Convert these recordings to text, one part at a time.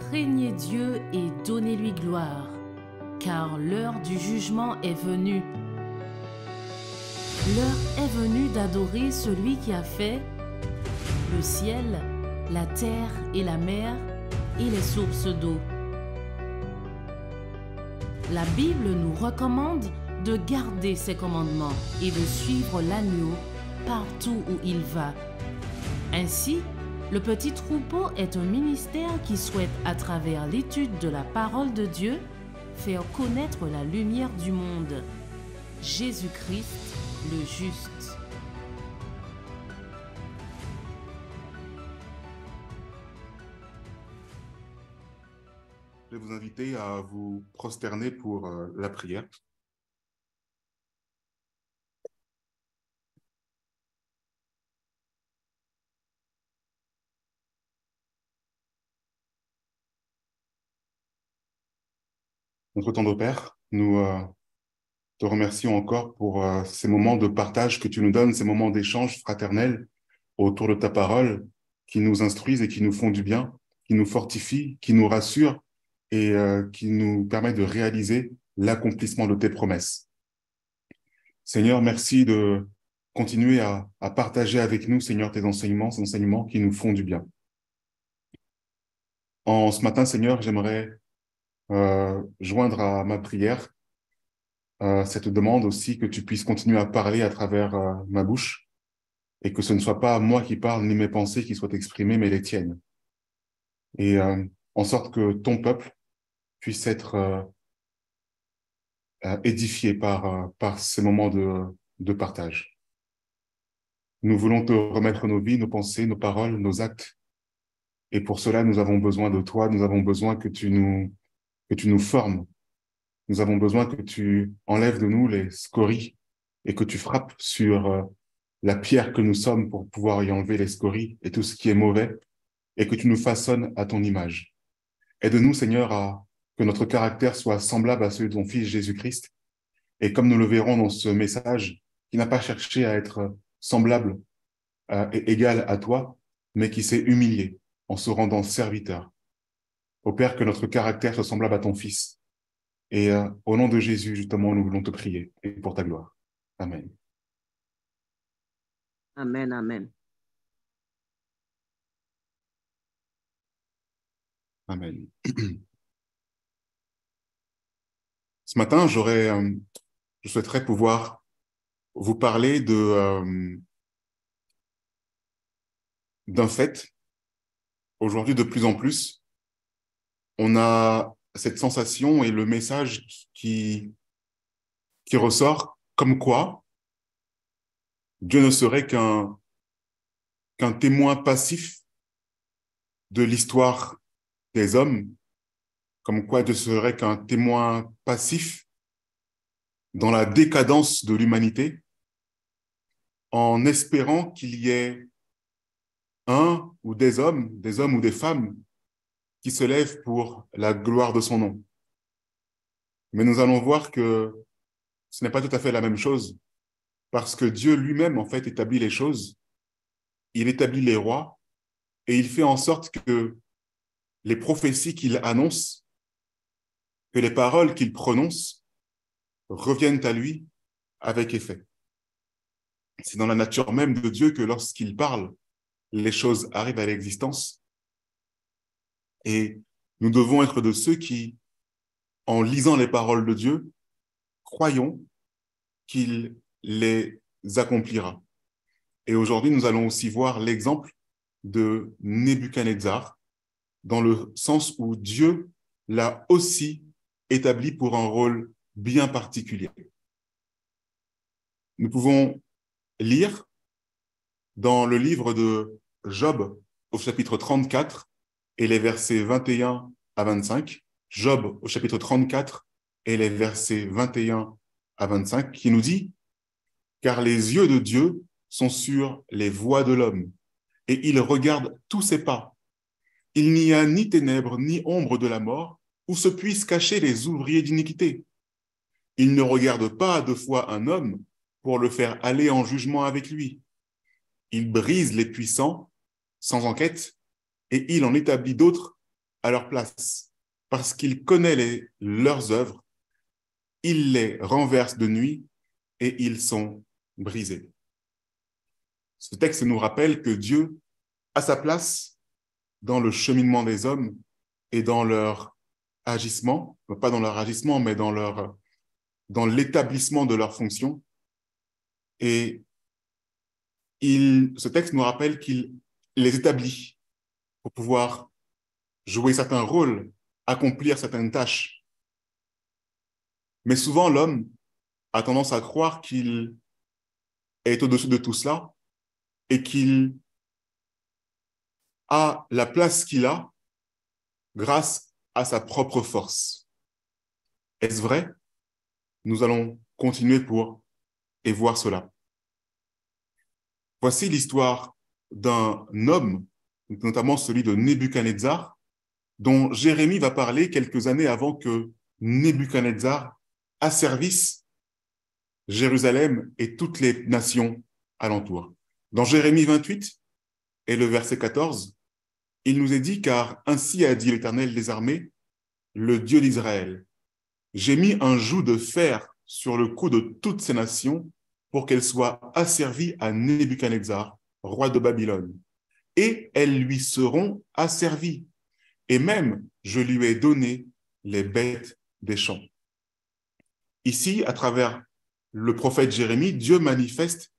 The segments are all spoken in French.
craignez Dieu et donnez-lui gloire, car l'heure du jugement est venue. L'heure est venue d'adorer celui qui a fait le ciel, la terre et la mer et les sources d'eau. La Bible nous recommande de garder ses commandements et de suivre l'agneau partout où il va. Ainsi, le petit troupeau est un ministère qui souhaite, à travers l'étude de la parole de Dieu, faire connaître la lumière du monde, Jésus-Christ le juste. Je vais vous inviter à vous prosterner pour la prière. Notre tendre Père, nous te remercions encore pour ces moments de partage que tu nous donnes, ces moments d'échange fraternel autour de ta parole qui nous instruisent et qui nous font du bien, qui nous fortifient, qui nous rassurent et qui nous permettent de réaliser l'accomplissement de tes promesses. Seigneur, merci de continuer à partager avec nous, Seigneur, tes enseignements, ces enseignements qui nous font du bien. En ce matin, Seigneur, j'aimerais joindre à ma prière cette demande aussi que tu puisses continuer à parler à travers ma bouche et que ce ne soit pas moi qui parle ni mes pensées qui soient exprimées, mais les tiennes. Et en sorte que ton peuple puisse être édifié par ces moments de partage. Nous voulons te remettre nos vies, nos pensées, nos paroles, nos actes. Et pour cela, nous avons besoin de toi, nous avons besoin que tu nous formes. Nous avons besoin que tu enlèves de nous les scories et que tu frappes sur la pierre que nous sommes pour pouvoir y enlever les scories et tout ce qui est mauvais et que tu nous façonnes à ton image. Aide-nous, Seigneur, à que notre caractère soit semblable à celui de ton Fils Jésus-Christ. Et comme nous le verrons dans ce message, qui n'a pas cherché à être semblable et égal à toi, mais qui s'est humilié en se rendant serviteur. Ô Père, que notre caractère soit semblable à ton Fils. Et au nom de Jésus, justement, nous voulons te prier et pour ta gloire. Amen. Amen, amen. Amen. Ce matin, je souhaiterais pouvoir vous parler d'un fait. Aujourd'hui, de plus en plus, on a cette sensation et le message qui ressort comme quoi Dieu ne serait qu'un témoin passif de l'histoire des hommes, comme quoi Dieu serait qu'un témoin passif dans la décadence de l'humanité, en espérant qu'il y ait un ou des hommes ou des femmes qui se lèvent pour la gloire de son nom. Mais nous allons voir que ce n'est pas tout à fait la même chose, parce que Dieu lui-même, en fait, établit les choses, il établit les rois, et il fait en sorte que les prophéties qu'il annonce, que les paroles qu'il prononce, reviennent à lui avec effet. C'est dans la nature même de Dieu que lorsqu'il parle, les choses arrivent à l'existence. Et nous devons être de ceux qui, en lisant les paroles de Dieu, croyons qu'il les accomplira. Et aujourd'hui, nous allons aussi voir l'exemple de Nebuchadnezzar, dans le sens où Dieu l'a aussi établi pour un rôle bien particulier. Nous pouvons lire dans le livre de Job au chapitre 34 et les versets 21 à 25, Job au chapitre 34 et les versets 21 à 25, qui nous dit « Car les yeux de Dieu sont sur les voies de l'homme, et il regarde tous ses pas. Il n'y a ni ténèbres ni ombre de la mort, où se puissent cacher les ouvriers d'iniquité. Il ne regarde pas deux fois un homme pour le faire aller en jugement avec lui. Il brise les puissants sans enquête, et il en établit d'autres à leur place, parce qu'il connaît leurs œuvres, il les renverse de nuit et ils sont brisés. Ce texte nous rappelle que Dieu a sa place dans le cheminement des hommes et dans leur agissement, pas dans leur agissement, mais dans l'établissement de leurs fonctions. Et ce texte nous rappelle qu'il les établit pour pouvoir jouer certains rôles, accomplir certaines tâches. Mais souvent, l'homme a tendance à croire qu'il est au-dessus de tout cela et qu'il a la place qu'il a grâce à sa propre force. Est-ce vrai? Nous allons continuer et voir cela. Voici l'histoire d'un homme, notamment celui de Nebuchadnezzar, dont Jérémie va parler quelques années avant que Nebuchadnezzar asservisse Jérusalem et toutes les nations alentour. Dans Jérémie 28 et le verset 14, il nous est dit « Car ainsi a dit l'Éternel des armées, le Dieu d'Israël, j'ai mis un joug de fer sur le cou de toutes ces nations pour qu'elles soient asservies à Nebuchadnezzar, roi de Babylone. Et elles lui seront asservies. Et même, je lui ai donné les bêtes des champs. » Ici, à travers le prophète Jérémie, Dieu manifeste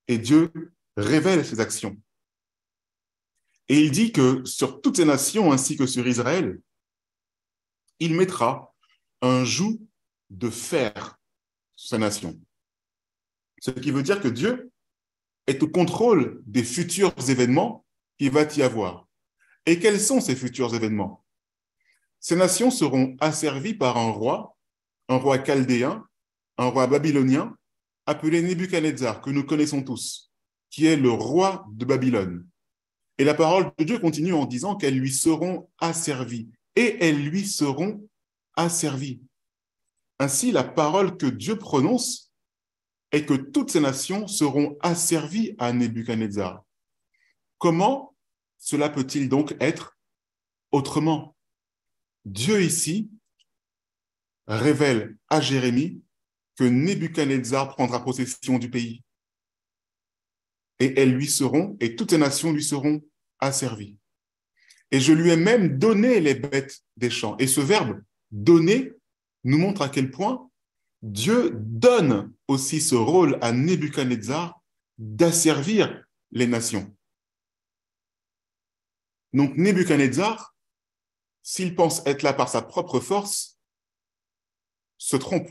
et Dieu révèle ses actions. Et il dit que sur toutes ces nations ainsi que sur Israël, il mettra un joug de fer sur ces nations. Ce qui veut dire que Dieu est au contrôle des futurs événements qu'il va y avoir. Et quels sont ces futurs événements? Ces nations seront asservies par un roi chaldéen, un roi babylonien, appelé Nebuchadnezzar, que nous connaissons tous, qui est le roi de Babylone. Et la parole de Dieu continue en disant qu'elles lui seront asservies. Et elles lui seront asservies. Ainsi, la parole que Dieu prononce est que toutes ces nations seront asservies à Nebuchadnezzar. Comment cela peut-il donc être autrement? Dieu ici révèle à Jérémie que Nebuchadnezzar prendra possession du pays. Et toutes ces nations lui seront asservies. Et je lui ai même donné les bêtes des champs. Et ce verbe « donner » nous montre à quel point Dieu donne aussi ce rôle à Nebuchadnezzar d'asservir les nations. Donc Nebuchadnezzar, s'il pense être là par sa propre force, se trompe.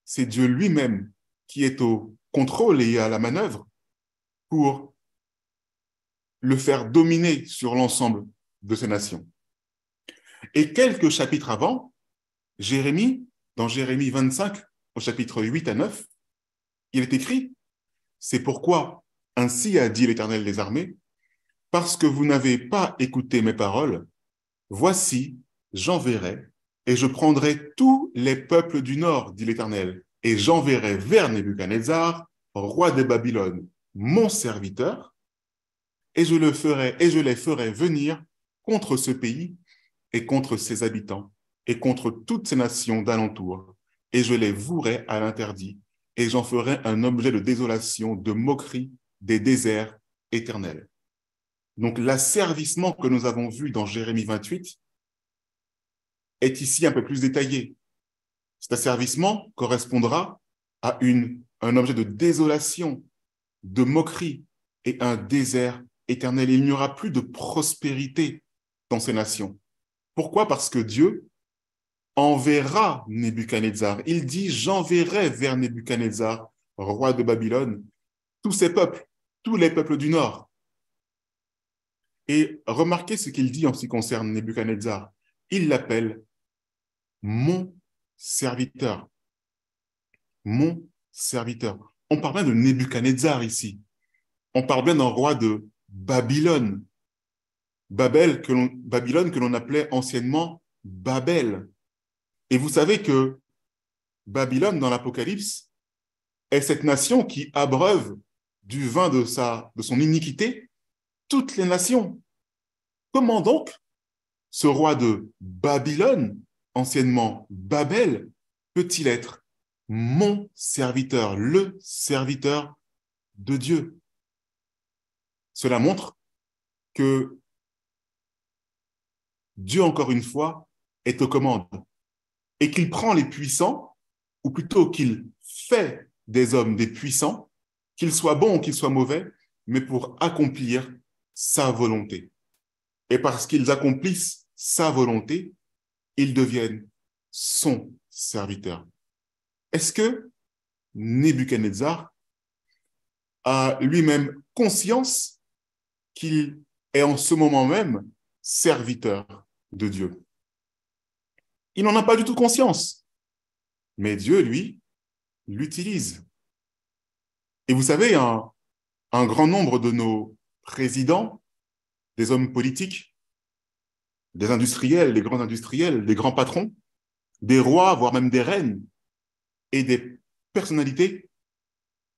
C'est Dieu lui-même qui est au contrôle et à la manœuvre pour le faire dominer sur l'ensemble de ces nations. Et quelques chapitres avant, dans Jérémie 25, au chapitre 8 à 9, il est écrit « C'est pourquoi, ainsi a dit l'Éternel des armées, parce que vous n'avez pas écouté mes paroles, voici, j'enverrai, et je prendrai tous les peuples du nord, dit l'Éternel, et j'enverrai vers Nebuchadnezzar, roi de Babylone, mon serviteur, et je les ferai venir contre ce pays et contre ses habitants, et contre toutes ces nations d'alentour, et je les vouerai à l'interdit, et j'en ferai un objet de désolation, de moquerie des déserts éternels. » Donc l'asservissement que nous avons vu dans Jérémie 28 est ici un peu plus détaillé. Cet asservissement correspondra à un objet de désolation, de moquerie et un désert éternel. Il n'y aura plus de prospérité dans ces nations. Pourquoi? Parce que Dieu enverra Nebuchadnezzar. Il dit « J'enverrai vers Nebuchadnezzar, roi de Babylone, tous ces peuples, tous les peuples du nord. » Et remarquez ce qu'il dit en ce qui concerne Nebuchadnezzar. Il l'appelle « mon serviteur ». Mon serviteur. On parle bien de Nebuchadnezzar ici. On parle bien d'un roi de Babylone. Babylone que l'on appelait anciennement Babel. Et vous savez que Babylone, dans l'Apocalypse, est cette nation qui abreuve du vin de son iniquité toutes les nations. Comment donc ce roi de Babylone, anciennement Babel, peut-il être mon serviteur, le serviteur de Dieu? Cela montre que Dieu, encore une fois, est aux commandes et qu'il prend les puissants, ou plutôt qu'il fait des hommes des puissants, qu'ils soient bons ou qu'ils soient mauvais, mais pour accomplir sa volonté. Et parce qu'ils accomplissent sa volonté, ils deviennent son serviteur. Est-ce que Nebuchadnezzar a lui-même conscience qu'il est en ce moment même serviteur de Dieu? Il n'en a pas du tout conscience, mais Dieu, lui, l'utilise. Et vous savez, un grand nombre de nos présidents, des hommes politiques, des industriels, des grands patrons, des rois, voire même des reines et des personnalités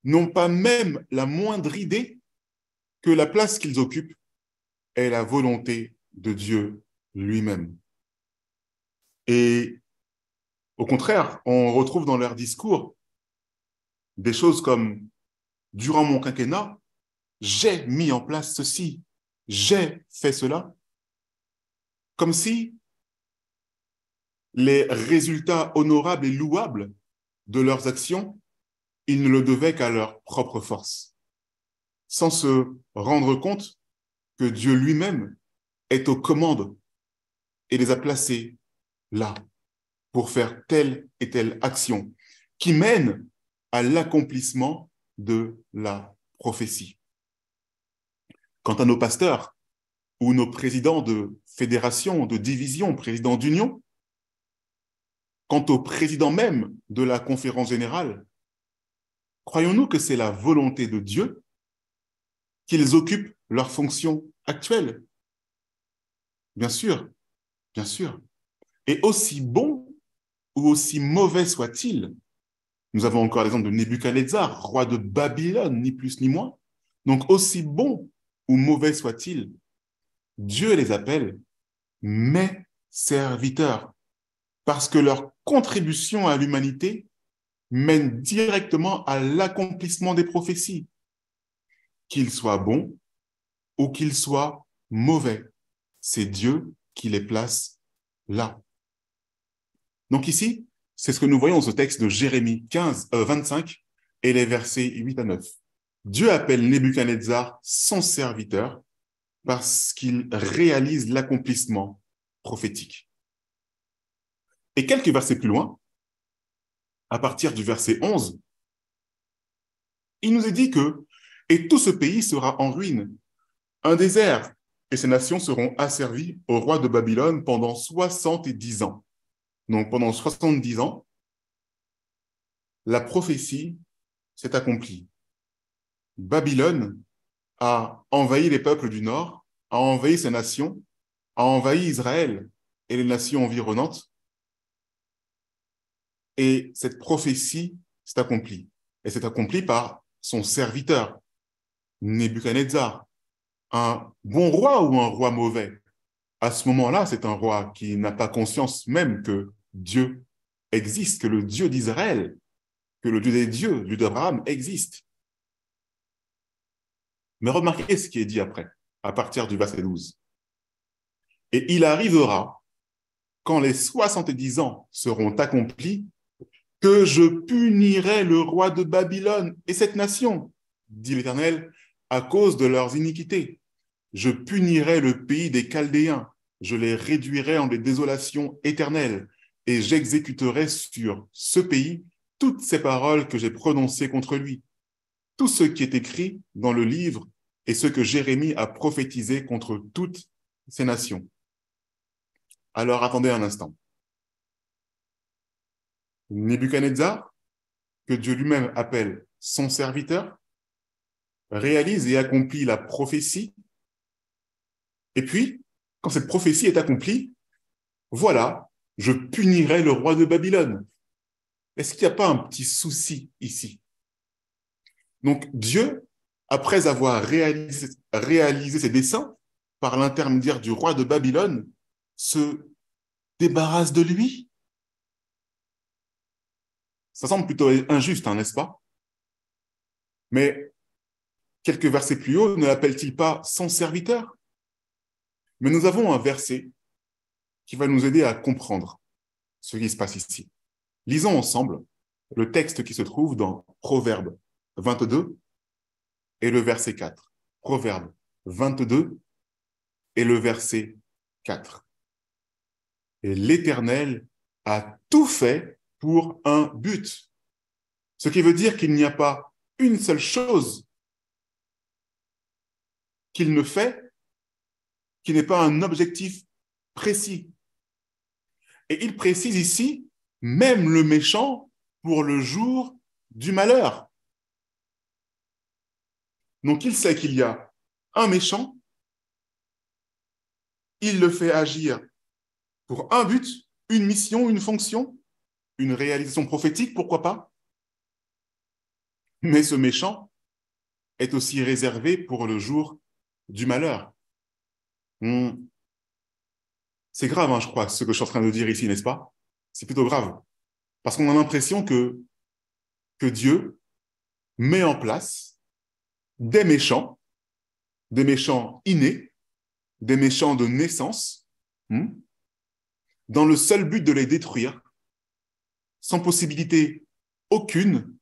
n'ont pas même la moindre idée que la place qu'ils occupent est la volonté de Dieu lui-même. Et au contraire, on retrouve dans leur discours des choses comme « durant mon quinquennat, j'ai mis en place ceci, j'ai fait cela », comme si les résultats honorables et louables de leurs actions, ils ne le devaient qu'à leur propre force, sans se rendre compte que Dieu lui-même est aux commandes et les a placés là pour faire telle et telle action qui mène à l'accomplissement de la prophétie. Quant à nos pasteurs ou nos présidents de fédération, de division, présidents d'union, quant au président même de la conférence générale, croyons-nous que c'est la volonté de Dieu qu'ils occupent leurs fonctions actuelles? Bien sûr, bien sûr. Et aussi bon ou aussi mauvais soit-il, nous avons encore l'exemple de Nebuchadnezzar, roi de Babylone, ni plus ni moins. Donc, aussi bon ou mauvais soit-il, Dieu les appelle mes serviteurs, parce que leur contribution à l'humanité mène directement à l'accomplissement des prophéties, qu'ils soient bons ou qu'ils soient mauvais. C'est Dieu qui les place là. Donc ici, c'est ce que nous voyons dans ce texte de Jérémie 25 et les versets 8 à 9. Dieu appelle Nebuchadnezzar son serviteur parce qu'il réalise l'accomplissement prophétique. Et quelques versets plus loin, à partir du verset 11, il nous est dit que « Et tout ce pays sera en ruine, un désert, et ces nations seront asservies au roi de Babylone pendant 70 ans. » Donc pendant 70 ans, la prophétie s'est accomplie. Babylone a envahi les peuples du nord, a envahi ces nations, a envahi Israël et les nations environnantes. Et cette prophétie s'est accomplie. Elle s'est accomplie par son serviteur, Nebuchadnezzar. Un bon roi ou un roi mauvais? À ce moment-là, c'est un roi qui n'a pas conscience même que Dieu existe, que le Dieu d'Israël, que le Dieu des dieux, le Dieu d'Abraham existe. Mais remarquez ce qui est dit après, à partir du verset 12. « Et il arrivera, quand les 70 ans seront accomplis, que je punirai le roi de Babylone et cette nation, dit l'Éternel, à cause de leurs iniquités. Je punirai le pays des Chaldéens, je les réduirai en des désolations éternelles, et j'exécuterai sur ce pays toutes ces paroles que j'ai prononcées contre lui, tout ce qui est écrit dans le livre et ce que Jérémie a prophétisé contre toutes ces nations. » Alors attendez un instant. Nebuchadnezzar, que Dieu lui-même appelle son serviteur, réalise et accomplit la prophétie. Et puis, quand cette prophétie est accomplie, voilà, je punirai le roi de Babylone. Est-ce qu'il n'y a pas un petit souci ici? Donc Dieu, après avoir réalisé ses desseins par l'intermédiaire du roi de Babylone, se débarrasse de lui? Ça semble plutôt injuste, hein, n'est-ce pas? Mais quelques versets plus haut, ne l'appelle-t-il pas son serviteur? Mais nous avons un verset qui va nous aider à comprendre ce qui se passe ici. Lisons ensemble le texte qui se trouve dans Proverbe 22 et le verset 4. Proverbe 22 et le verset 4. Et l'Éternel a tout fait pour un but. Ce qui veut dire qu'il n'y a pas une seule chose qu'il ne fait qui n'est pas un objectif précis. Et il précise ici, même le méchant pour le jour du malheur. Donc il sait qu'il y a un méchant, il le fait agir pour un but, une mission, une fonction, une réalisation prophétique, pourquoi pas. Mais ce méchant est aussi réservé pour le jour du malheur. C'est grave, hein, je crois, ce que je suis en train de dire ici, n'est-ce pas? C'est plutôt grave. Parce qu'on a l'impression que Dieu met en place des méchants innés, des méchants de naissance, dans le seul but de les détruire, sans possibilité aucune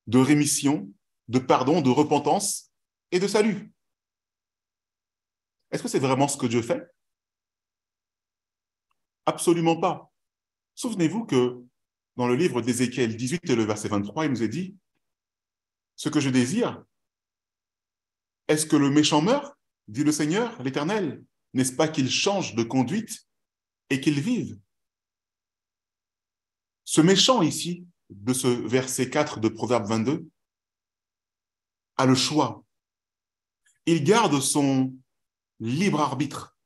de rémission, de pardon, de repentance et de salut. Est-ce que c'est vraiment ce que Dieu fait? Absolument pas. Souvenez-vous que dans le livre d'Ézéchiel 18 et le verset 23, il nous est dit « Ce que je désire, est-ce que le méchant meurt, dit le Seigneur, l'Éternel? N'est-ce pas qu'il change de conduite et qu'il vive ?» Ce méchant ici, de ce verset 4 de Proverbe 22, a le choix. Il garde son libre arbitre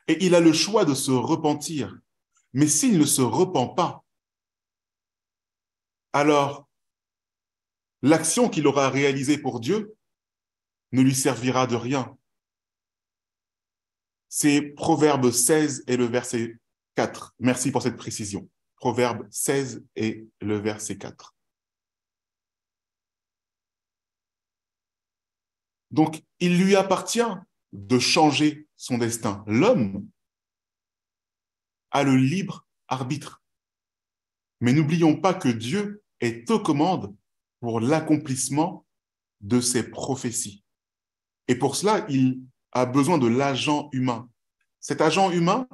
et il a le choix de se repentir. Mais s'il ne se repent pas, alors l'action qu'il aura réalisée pour Dieu ne lui servira de rien. C'est Proverbe 16 et le verset 4. Merci pour cette précision. Proverbe 16 et le verset 4. Donc, il lui appartient de changer son destin. L'homme a le libre arbitre. Mais n'oublions pas que Dieu est aux commandes pour l'accomplissement de ses prophéties. Et pour cela, il a besoin de l'agent humain. Cet agent humain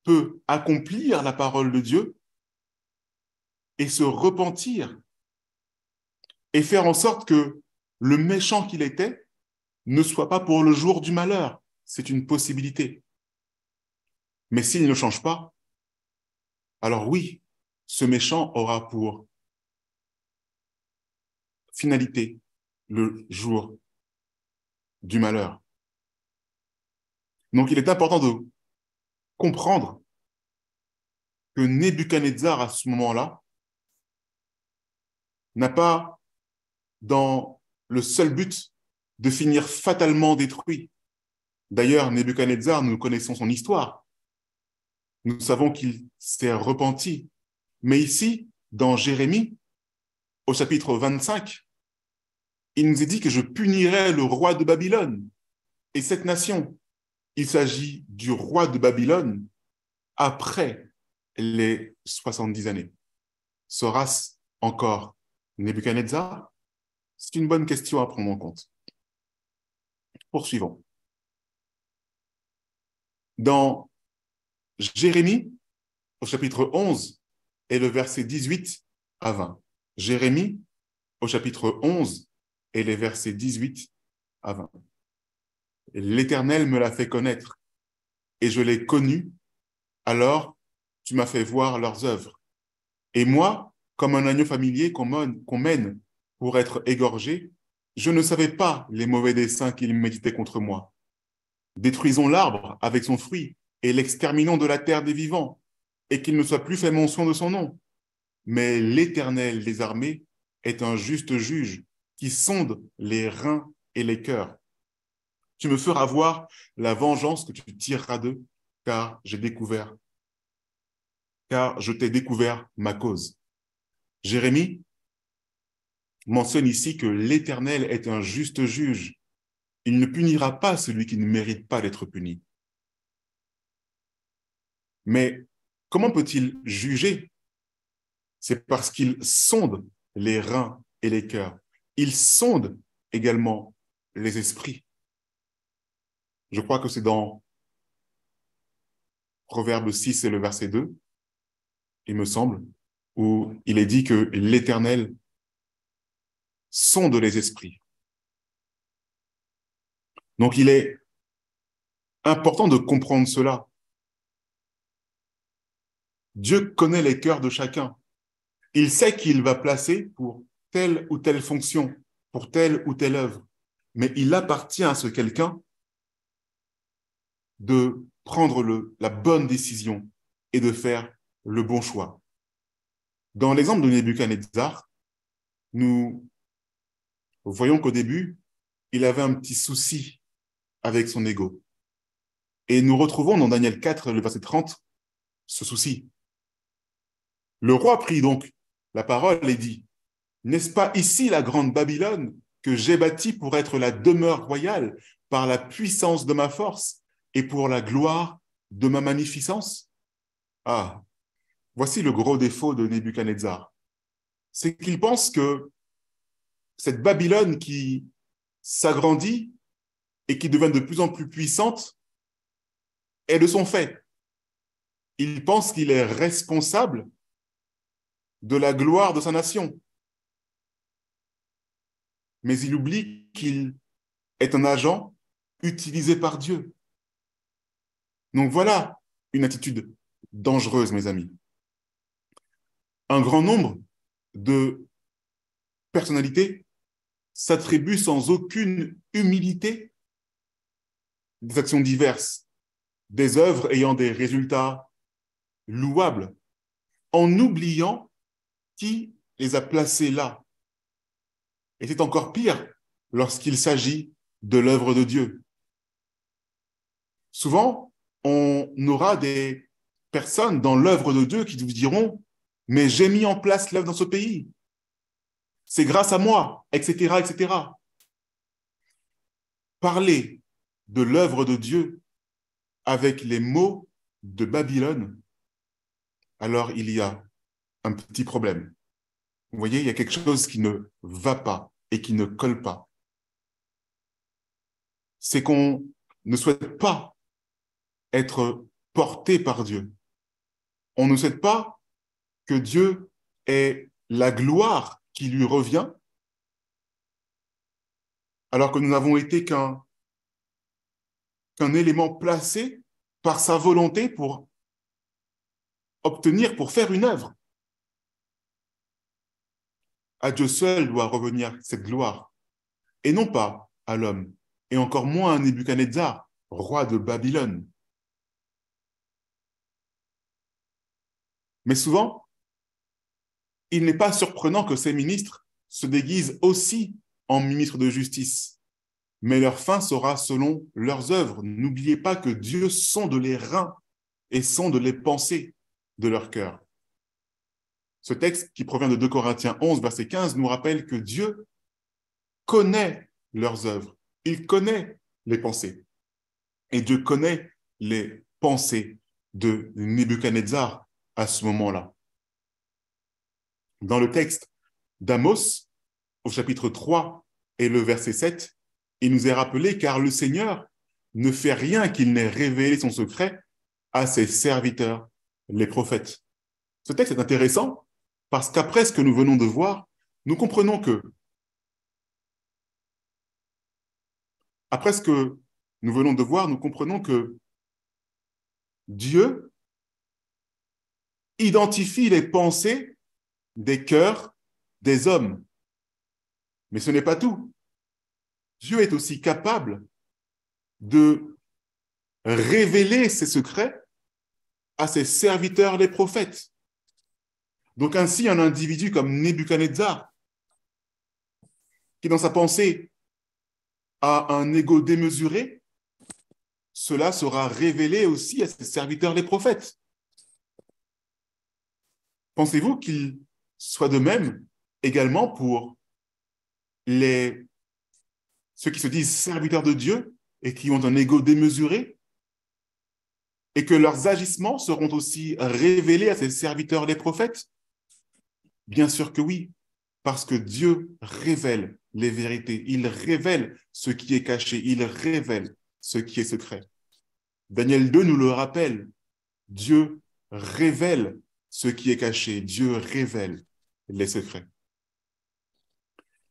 peut accomplir la parole de Dieu et se repentir et faire en sorte que le méchant qu'il était ne soit pas pour le jour du malheur. C'est une possibilité. Mais s'il ne change pas, alors oui, ce méchant aura pour finalité le jour du malheur. Donc il est important de comprendre que Nebuchadnezzar, à ce moment-là, n'a pas dans le seul but de finir fatalement détruit. D'ailleurs, Nebuchadnezzar, nous connaissons son histoire. Nous savons qu'il s'est repenti. Mais ici, dans Jérémie, au chapitre 25, il nous est dit que je punirai le roi de Babylone et cette nation. Il s'agit du roi de Babylone après les 70 années. Sera-ce encore Nebuchadnezzar? C'est une bonne question à prendre en compte. Poursuivons. Dans Jérémie, au chapitre 11, et le verset 18 à 20. Jérémie, au chapitre 11, et les versets 18 à 20. L'Éternel me l'a fait connaître, et je l'ai connu, alors tu m'as fait voir leurs œuvres. Et moi, comme un agneau familier qu'on mène pour être égorgé, je ne savais pas les mauvais desseins qu'il méditait contre moi. Détruisons l'arbre avec son fruit et l'exterminons de la terre des vivants, et qu'il ne soit plus fait mention de son nom. Mais l'Éternel des armées est un juste juge qui sonde les reins et les cœurs. Tu me feras voir la vengeance que tu tireras d'eux, car j'ai découvert car je t'ai découvert ma cause. Jérémie mentionne ici que l'Éternel est un juste juge. Il ne punira pas celui qui ne mérite pas d'être puni. Mais comment peut-il juger? C'est parce qu'il sonde les reins et les cœurs. Il sonde également les esprits. Je crois que c'est dans Proverbe 6 et le verset 2, il me semble, où il est dit que l'Éternel sonde les esprits. Donc il est important de comprendre cela. Dieu connaît les cœurs de chacun. Il sait qui il va placer pour telle ou telle fonction, pour telle ou telle œuvre. Mais il appartient à ce quelqu'un de prendre la bonne décision et de faire le bon choix. Dans l'exemple de Nebuchadnezzar, nous voyons qu'au début, il avait un petit souci avec son ego. Et nous retrouvons dans Daniel 4, le verset 30, ce souci. Le roi prit donc la parole et dit, « N'est-ce pas ici la grande Babylone que j'ai bâtie pour être la demeure royale par la puissance de ma force et pour la gloire de ma magnificence ?» Ah, voici le gros défaut de Nebuchadnezzar. C'est qu'il pense que cette Babylone qui s'agrandit et qui devient de plus en plus puissante est de son fait. Il pense qu'il est responsable de la gloire de sa nation. Mais il oublie qu'il est un agent utilisé par Dieu. Donc voilà une attitude dangereuse, mes amis. Un grand nombre de personnalités s'attribuent sans aucune humilité des actions diverses, des œuvres ayant des résultats louables, en oubliant qui les a placés là. Et c'est encore pire lorsqu'il s'agit de l'œuvre de Dieu. Souvent, on aura des personnes dans l'œuvre de Dieu qui vous diront « Mais j'ai mis en place l'œuvre dans ce pays. C'est grâce à moi, etc., etc. » Parler de l'œuvre de Dieu avec les mots de Babylone, alors il y a un petit problème. Vous voyez, il y a quelque chose qui ne va pas et qui ne colle pas. C'est qu'on ne souhaite pas être porté par Dieu. On ne souhaite pas que Dieu ait la gloire qui lui revient, alors que nous n'avons été qu'un élément placé par sa volonté pour obtenir, pour faire une œuvre. À Dieu seul doit revenir cette gloire, et non pas à l'homme, et encore moins à Nebuchadnezzar, roi de Babylone. Mais souvent, il n'est pas surprenant que ces ministres se déguisent aussi en ministres de justice, mais leur fin sera selon leurs œuvres. N'oubliez pas que Dieu sonde les reins et sonde les pensées de leur cœur. Ce texte qui provient de 2 Corinthiens 11, verset 15, nous rappelle que Dieu connaît leurs œuvres. Il connaît les pensées. Et Dieu connaît les pensées de Nebuchadnezzar à ce moment-là. Dans le texte d'Amos, au chapitre 3 et le verset 7, il nous est rappelé « Car le Seigneur ne fait rien qu'il n'ait révélé son secret à ses serviteurs, les prophètes. » Ce texte est intéressant parce qu'après ce que nous venons de voir, nous comprenons que, après ce que nous venons de voir, nous comprenons que Dieu identifie les pensées des cœurs des hommes. Mais ce n'est pas tout. Dieu est aussi capable de révéler ses secrets à ses serviteurs, les prophètes. Donc ainsi, un individu comme Nebuchadnezzar, qui dans sa pensée a un ego démesuré, cela sera révélé aussi à ses serviteurs, les prophètes. Pensez-vous qu'il soit de même également pour ceux qui se disent serviteurs de Dieu et qui ont un ego démesuré, et que leurs agissements seront aussi révélés à ces serviteurs les prophètes? Bien sûr que oui, parce que Dieu révèle les vérités, il révèle ce qui est caché, il révèle ce qui est secret. Daniel 2 nous le rappelle, Dieu révèle ce qui est caché, Dieu révèle les secrets.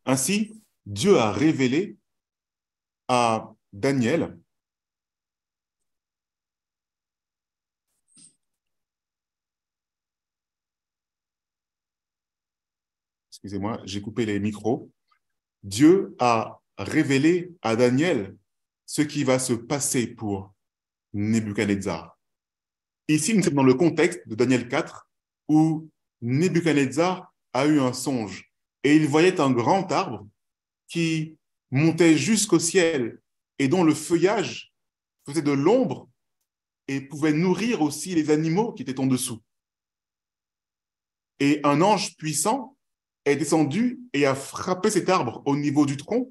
Ainsi, Dieu a révélé à Daniel excusez-moi, j'ai coupé les micros. Dieu a révélé à Daniel ce qui va se passer pour Nebuchadnezzar. Ici, nous sommes dans le contexte de Daniel 4, où Nebuchadnezzar a eu un songe et il voyait un grand arbre qui montait jusqu'au ciel et dont le feuillage faisait de l'ombre et pouvait nourrir aussi les animaux qui étaient en dessous. Et un ange puissant est descendu et a frappé cet arbre au niveau du tronc,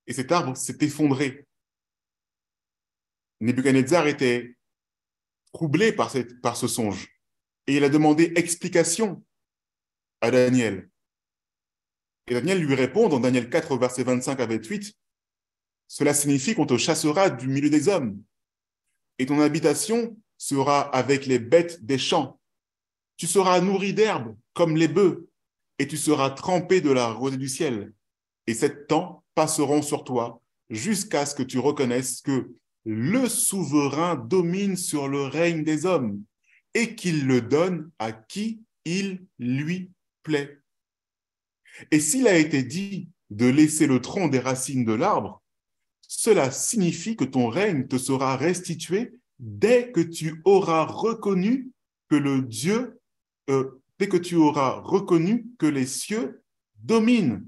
et cet arbre s'est effondré. Nebuchadnezzar était troublé par ce songe, et il a demandé explication à Daniel. Et Daniel lui répond dans Daniel 4, versets 25 à 28, « Cela signifie qu'on te chassera du milieu des hommes, et ton habitation sera avec les bêtes des champs. Tu seras nourri d'herbe comme les bœufs, et tu seras trempé de la rosée du ciel. Et 7 temps passeront sur toi, jusqu'à ce que tu reconnaisses que le souverain domine sur le règne des hommes, et qu'il le donne à qui il lui plaît. Et s'il a été dit de laisser le tronc des racines de l'arbre, cela signifie que ton règne te sera restitué dès que tu auras reconnu que dès que tu auras reconnu que les cieux dominent.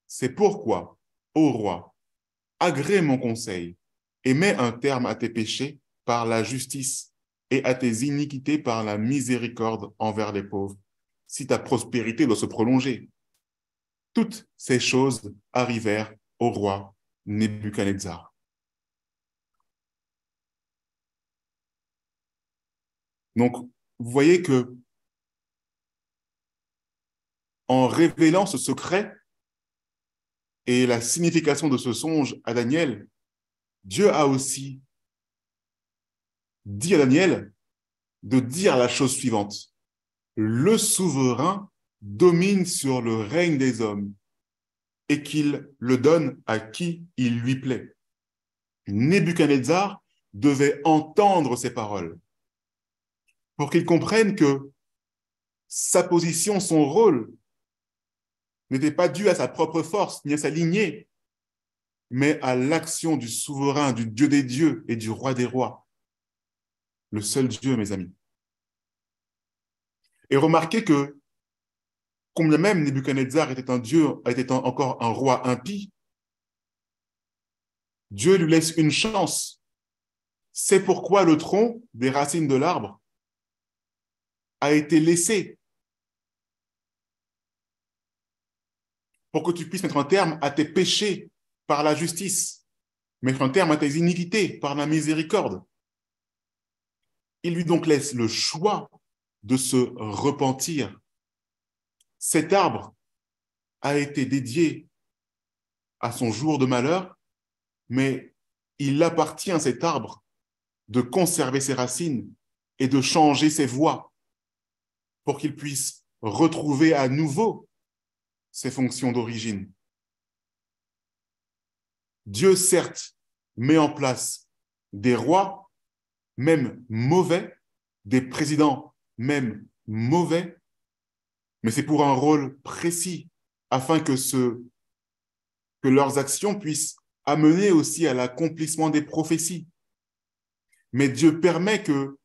C'est pourquoi, ô roi, agrée mon conseil et mets un terme à tes péchés par la justice et à tes iniquités par la miséricorde envers les pauvres, si ta prospérité doit se prolonger. » Toutes ces choses arrivèrent au roi Nebuchadnezzar. Donc, vous voyez que en révélant ce secret et la signification de ce songe à Daniel, Dieu a aussi dit à Daniel de dire la chose suivante. Le souverain domine sur le règne des hommes et qu'il le donne à qui il lui plaît. Nebuchadnezzar devait entendre ces paroles pour qu'il comprenne que sa position, son rôle, n'était pas dû à sa propre force ni à sa lignée, mais à l'action du souverain, du Dieu des dieux et du roi des rois. Le seul Dieu, mes amis. Et remarquez que, combien même Nebuchadnezzar était encore un roi impie, Dieu lui laisse une chance. C'est pourquoi le tronc des racines de l'arbre a été laissé pour que tu puisses mettre un terme à tes péchés par la justice, mettre un terme à tes iniquités par la miséricorde. Il lui donc laisse le choix de se repentir. Cet arbre a été dédié à son jour de malheur, mais il appartient à cet arbre de conserver ses racines et de changer ses voies pour qu'il puisse retrouver à nouveau ses fonctions d'origine. Dieu, certes, met en place des rois, même mauvais, des présidents, même mauvais, mais c'est pour un rôle précis, afin que leurs actions puissent amener aussi à l'accomplissement des prophéties. Mais Dieu permet que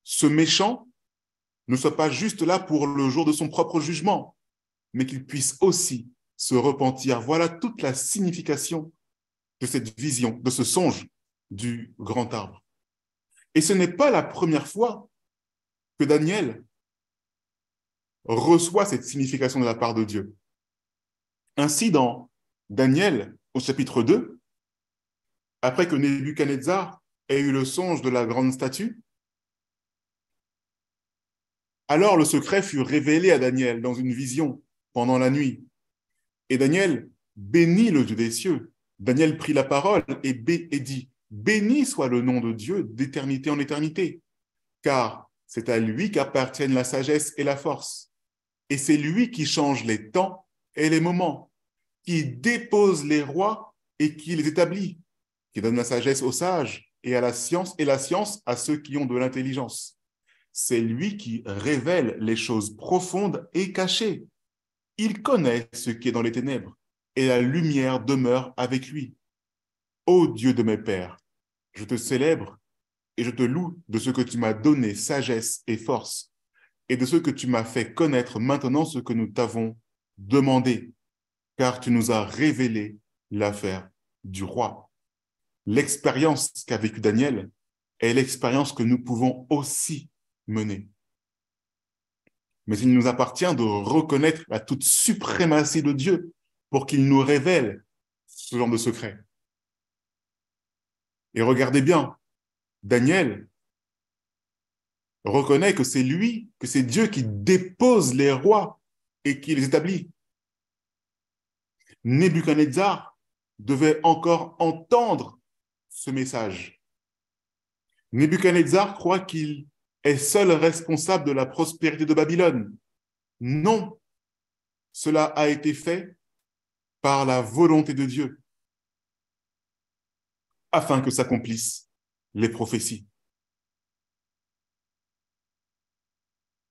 ce méchant ne soit pas juste là pour le jour de son propre jugement, mais qu'il puisse aussi se repentir. Voilà toute la signification de cette vision, de ce songe du grand arbre. Et ce n'est pas la première fois que Daniel reçoit cette signification de la part de Dieu. Ainsi, dans Daniel, au chapitre 2, après que Nebuchadnezzar ait eu le songe de la grande statue, alors le secret fut révélé à Daniel dans une vision pendant la nuit. Et Daniel bénit le Dieu des cieux. Daniel prit la parole et dit, « Béni soit le nom de Dieu d'éternité en éternité, car c'est à lui qu'appartiennent la sagesse et la force. Et c'est lui qui change les temps et les moments, qui dépose les rois et qui les établit, qui donne la sagesse aux sages et la science à ceux qui ont de l'intelligence. C'est lui qui révèle les choses profondes et cachées. Il connaît ce qui est dans les ténèbres, et la lumière demeure avec lui. Ô Dieu de mes pères, je te célèbre et je te loue de ce que tu m'as donné sagesse et force, et de ce que tu m'as fait connaître maintenant ce que nous t'avons demandé, car tu nous as révélé l'affaire du roi. » L'expérience qu'a vécue Daniel est l'expérience que nous pouvons aussi mener. Mais il nous appartient de reconnaître la toute suprématie de Dieu pour qu'il nous révèle ce genre de secret. Et regardez bien, Daniel reconnaît que c'est lui, que c'est Dieu qui dépose les rois et qui les établit. Nebuchadnezzar devait encore entendre ce message. Nebuchadnezzar croit qu'il est seul responsable de la prospérité de Babylone. Non, cela a été fait par la volonté de Dieu, afin que s'accomplissent les prophéties.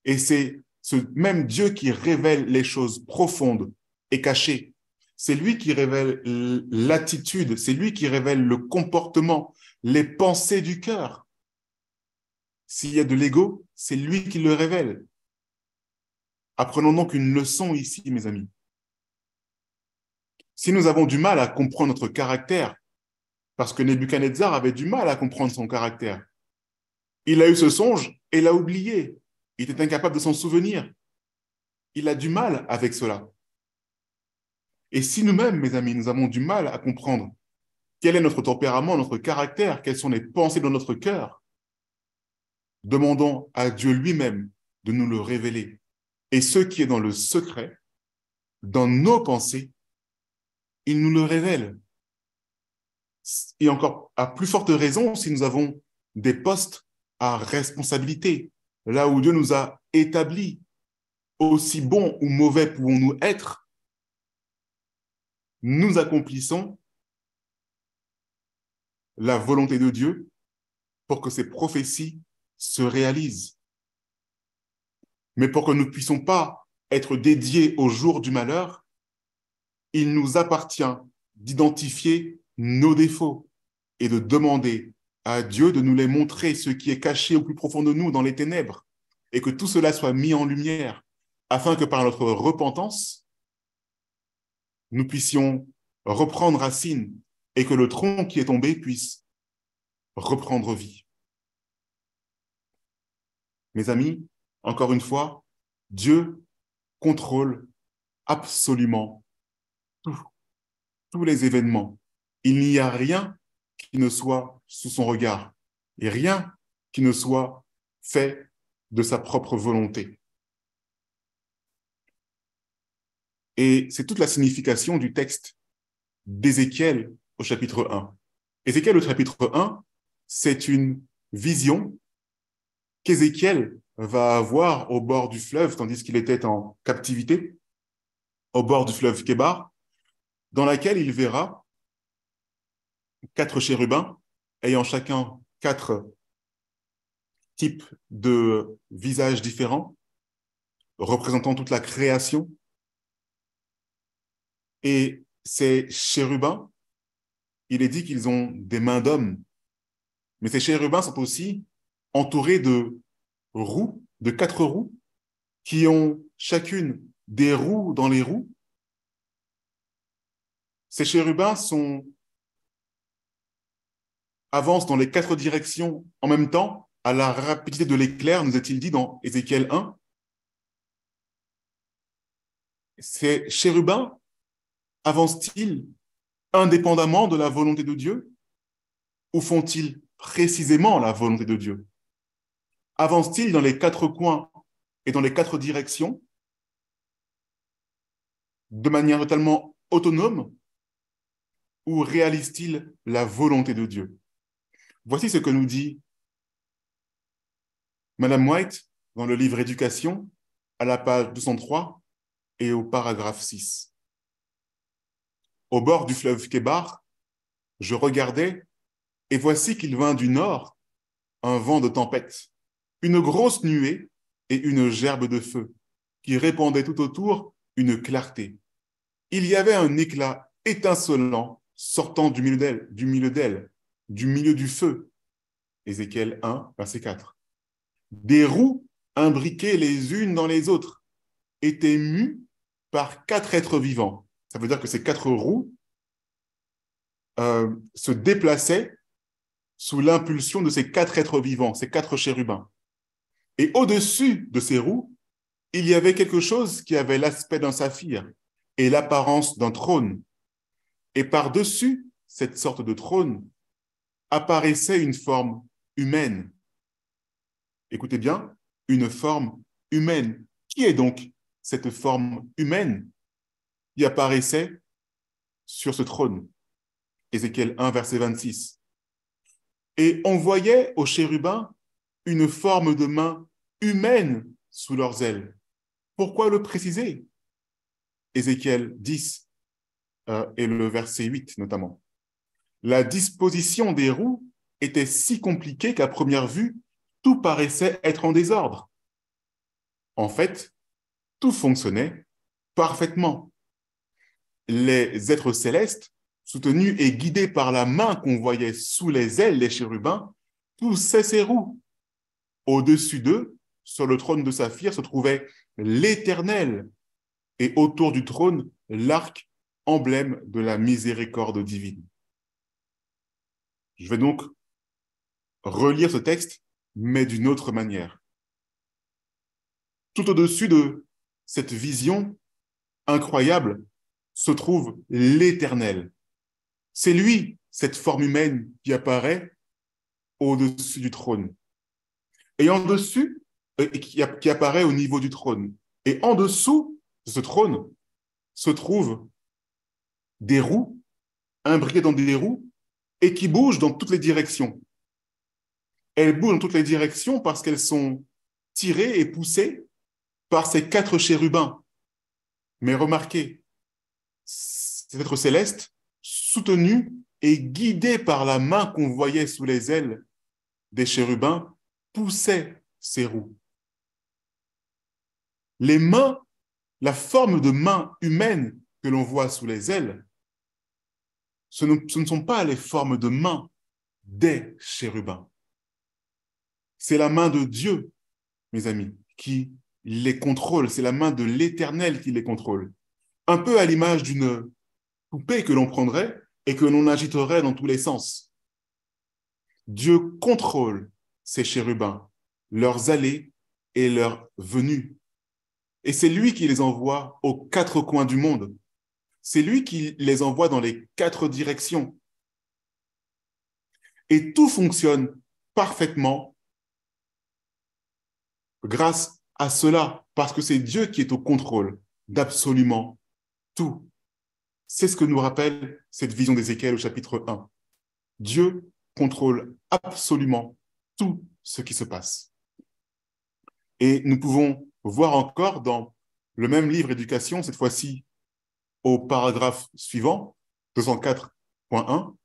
Et c'est ce même Dieu qui révèle les choses profondes et cachées. C'est lui qui révèle l'attitude, c'est lui qui révèle le comportement, les pensées du cœur. S'il y a de l'ego, c'est lui qui le révèle. Apprenons donc une leçon ici, mes amis. Si nous avons du mal à comprendre notre caractère, parce que Nebuchadnezzar avait du mal à comprendre son caractère, il a eu ce songe et l'a oublié. Il était incapable de s'en souvenir. Il a du mal avec cela. Et si nous-mêmes, mes amis, nous avons du mal à comprendre quel est notre tempérament, notre caractère, quelles sont les pensées dans notre cœur, demandons à Dieu lui-même de nous le révéler. Et ce qui est dans le secret, dans nos pensées, il nous le révèle. Et encore à plus forte raison si nous avons des postes à responsabilité, là où Dieu nous a établis, aussi bons ou mauvais pouvons-nous être, nous accomplissons la volonté de Dieu pour que ces prophéties se réalisent. Mais pour que nous ne puissions pas être dédiés au jour du malheur, il nous appartient d'identifier nos défauts et de demander à Dieu de nous les montrer, ce qui est caché au plus profond de nous, dans les ténèbres, et que tout cela soit mis en lumière, afin que par notre repentance, nous puissions reprendre racine et que le tronc qui est tombé puisse reprendre vie. Mes amis, encore une fois, Dieu contrôle absolument tous les événements. Il n'y a rien qui ne soit sous son regard et rien qui ne soit fait de sa propre volonté. Et c'est toute la signification du texte d'Ézéchiel au chapitre 1. Ézéchiel au chapitre 1, c'est une vision qu'Ézéchiel va avoir au bord du fleuve, tandis qu'il était en captivité, au bord du fleuve Kébar, dans laquelle il verra 4 chérubins ayant chacun 4 types de visages différents, représentant toute la création. Et ces chérubins, il est dit qu'ils ont des mains d'homme, mais ces chérubins sont aussi entourés de roues, de 4 roues, qui ont chacune des roues dans les roues. Ces chérubins avancent dans les 4 directions en même temps, à la rapidité de l'éclair, nous est-il dit dans Ézéchiel 1. Ces chérubins avancent-ils indépendamment de la volonté de Dieu ou font-ils précisément la volonté de Dieu? Avancent-ils dans les quatre coins et dans les quatre directions de manière totalement autonome ou réalisent-ils la volonté de Dieu? Voici ce que nous dit Madame White dans le livre Éducation à la page 203 et au paragraphe 6. Au bord du fleuve Kébar, je regardais et voici qu'il vint du nord un vent de tempête, une grosse nuée et une gerbe de feu qui répandait tout autour une clarté. Il y avait un éclat étincelant sortant du milieu d'elle, du milieu du feu. Ézéchiel 1, verset 4. Des roues imbriquées les unes dans les autres étaient mues par quatre êtres vivants. Ça veut dire que ces quatre roues se déplaçaient sous l'impulsion de ces quatre êtres vivants, ces quatre chérubins. Et au-dessus de ces roues, il y avait quelque chose qui avait l'aspect d'un saphir et l'apparence d'un trône. Et par-dessus cette sorte de trône apparaissait une forme humaine. Écoutez bien, une forme humaine. Qui est donc cette forme humaine qui apparaissait sur ce trône? Ézéchiel 1, verset 26. Et on voyait aux chérubins une forme de main humaine sous leurs ailes. Pourquoi le préciser? Ézéchiel 10 et le verset 8 notamment. La disposition des roues était si compliquée qu'à première vue, tout paraissait être en désordre. En fait, tout fonctionnait parfaitement. Les êtres célestes, soutenus et guidés par la main qu'on voyait sous les ailes des chérubins, poussaient ces roues. Au-dessus d'eux, sur le trône de saphir, se trouvait l'Éternel, et autour du trône, l'arc, emblème de la miséricorde divine. Je vais donc relire ce texte, mais d'une autre manière. Tout au-dessus de cette vision incroyable se trouve l'Éternel. C'est lui, cette forme humaine qui apparaît au-dessus du trône. Et en dessus, qui apparaît au niveau du trône. Et en dessous de ce trône se trouvent des roues, imbriquées dans des roues, et qui bougent dans toutes les directions. Elles bougent dans toutes les directions parce qu'elles sont tirées et poussées par ces quatre chérubins. Mais remarquez, cet être céleste, soutenu et guidé par la main qu'on voyait sous les ailes des chérubins, poussait ces roues. Les mains, la forme de main humaine que l'on voit sous les ailes, ce ne sont pas les formes de main des chérubins. C'est la main de Dieu, mes amis, qui les contrôle. C'est la main de l'Éternel qui les contrôle. Un peu à l'image d'une poupée que l'on prendrait et que l'on agiterait dans tous les sens. Dieu contrôle ces chérubins, leurs allées et leurs venues. Et c'est lui qui les envoie aux quatre coins du monde. C'est lui qui les envoie dans les quatre directions. Et tout fonctionne parfaitement grâce à cela, parce que c'est Dieu qui est au contrôle d'absolument tout. C'est ce que nous rappelle cette vision d'Ézéchiel au chapitre 1. Dieu contrôle absolument tout ce qui se passe. Et nous pouvons voir encore dans le même livre Éducation, cette fois-ci au paragraphe suivant, 204.1,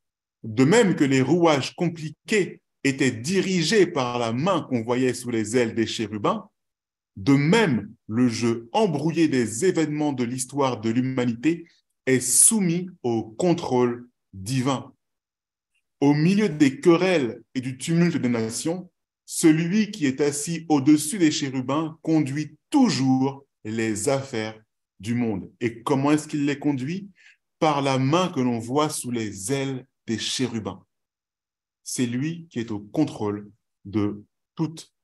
de même que les rouages compliqués étaient dirigés par la main qu'on voyait sous les ailes des chérubins, de même le jeu embrouillé des événements de l'histoire de l'humanité est soumis au contrôle divin. Au milieu des querelles et du tumulte des nations, celui qui est assis au-dessus des chérubins conduit toujours les affaires du monde. Et comment est-ce qu'il les conduit? Par la main que l'on voit sous les ailes des chérubins. C'est lui qui est au contrôle de toutes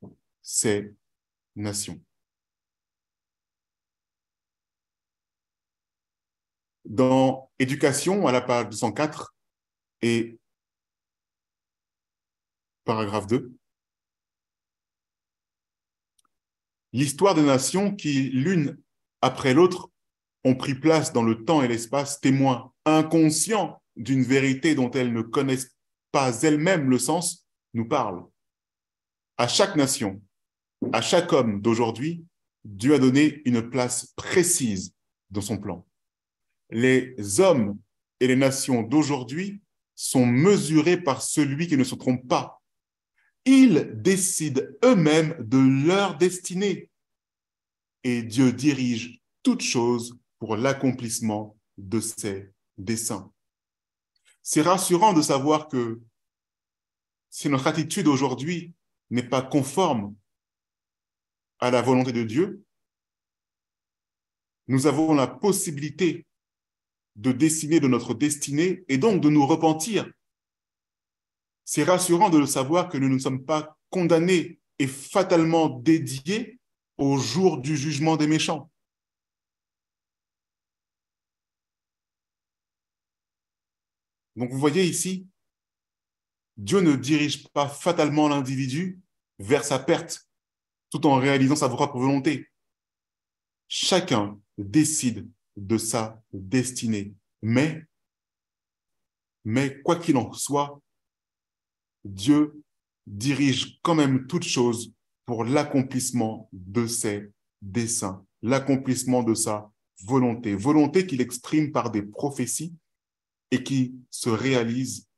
ces nations. Dans Éducation, à la page 204 et paragraphe 2, l'histoire des nations qui, l'une après l'autre, ont pris place dans le temps et l'espace, témoins inconscients d'une vérité dont elles ne connaissent pas elles-mêmes le sens, nous parlent. À chaque nation, à chaque homme d'aujourd'hui, Dieu a donné une place précise dans son plan. Les hommes et les nations d'aujourd'hui sont mesurés par celui qui ne se trompe pas. Ils décident eux-mêmes de leur destinée et Dieu dirige toutes choses pour l'accomplissement de ses desseins. C'est rassurant de savoir que si notre attitude aujourd'hui n'est pas conforme à la volonté de Dieu, nous avons la possibilité de décider de notre destinée et donc de nous repentir. C'est rassurant de le savoir que nous ne sommes pas condamnés et fatalement dédiés au jour du jugement des méchants. Donc vous voyez ici, Dieu ne dirige pas fatalement l'individu vers sa perte tout en réalisant sa propre volonté. Chacun décide de sa destinée. Mais quoi qu'il en soit, Dieu dirige quand même toutes choses pour l'accomplissement de ses desseins, l'accomplissement de sa volonté. Volonté qu'il exprime par des prophéties et qui se réalisent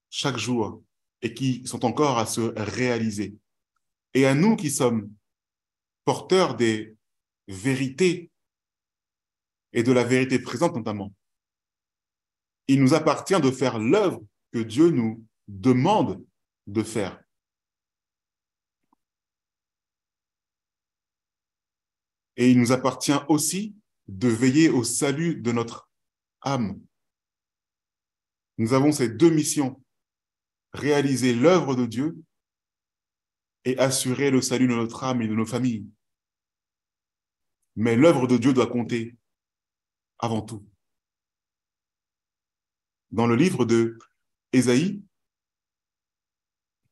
chaque jour et qui sont encore à se réaliser. Et à nous qui sommes porteurs des vérités et de la vérité présente notamment, il nous appartient de faire l'œuvre que Dieu nous demande de faire. Et il nous appartient aussi de veiller au salut de notre âme. Nous avons ces deux missions, réaliser l'œuvre de Dieu et assurer le salut de notre âme et de nos familles. Mais l'œuvre de Dieu doit compter avant tout. Dans le livre de Ésaïe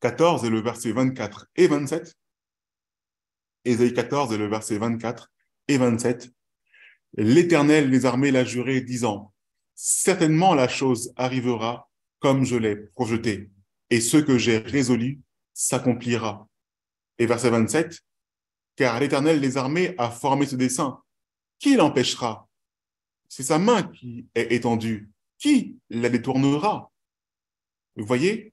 14 et le verset 24 et 27, Ésaïe 14 et le verset 24 et 27, l'Éternel des armées l'a juré, disant, certainement la chose arrivera comme je l'ai projeté, et ce que j'ai résolu s'accomplira. Et verset 27, car l'Éternel des armées a formé ce dessein. Qui l'empêchera? C'est sa main qui est étendue. Qui la détournera? Vous voyez,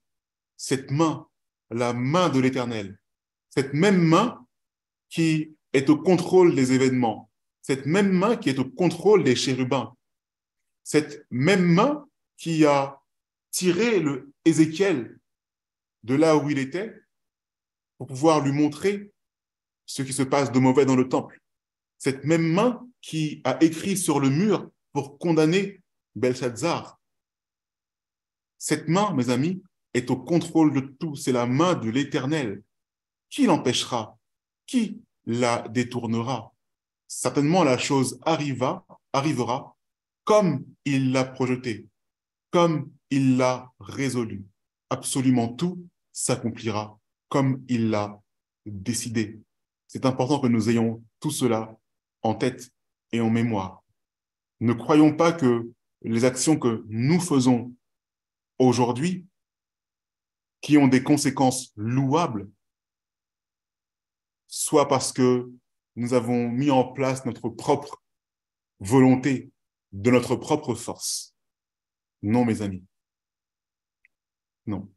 cette main, la main de l'Éternel, cette même main qui est au contrôle des événements, cette même main qui est au contrôle des chérubins, cette même main qui a tiré le Ézéchiel de là où il était pour pouvoir lui montrer ce qui se passe de mauvais dans le temple. Cette même main qui a écrit sur le mur pour condamner Belshazzar. Cette main, mes amis, est au contrôle de tout. C'est la main de l'Éternel. Qui l'empêchera? Qui la détournera? Certainement, la chose arrivera comme il l'a projeté, comme il l'a résolu. Absolument tout s'accomplira comme il l'a décidé. C'est important que nous ayons tout cela en tête et en mémoire. Ne croyons pas que les actions que nous faisons aujourd'hui, qui ont des conséquences louables, soit parce que nous avons mis en place notre propre volonté, de notre propre force. Non, mes amis. Non.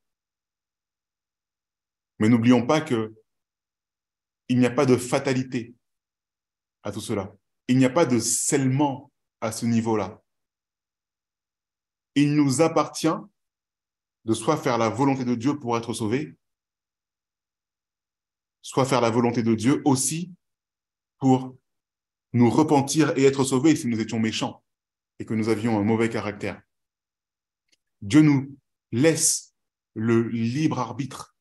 Mais n'oublions pas que il n'y a pas de fatalité à tout cela. Il n'y a pas de scellement à ce niveau-là. Il nous appartient de soit faire la volonté de Dieu pour être sauvés, soit faire la volonté de Dieu aussi pour nous repentir et être sauvés si nous étions méchants et que nous avions un mauvais caractère. Dieu nous laisse le libre arbitre,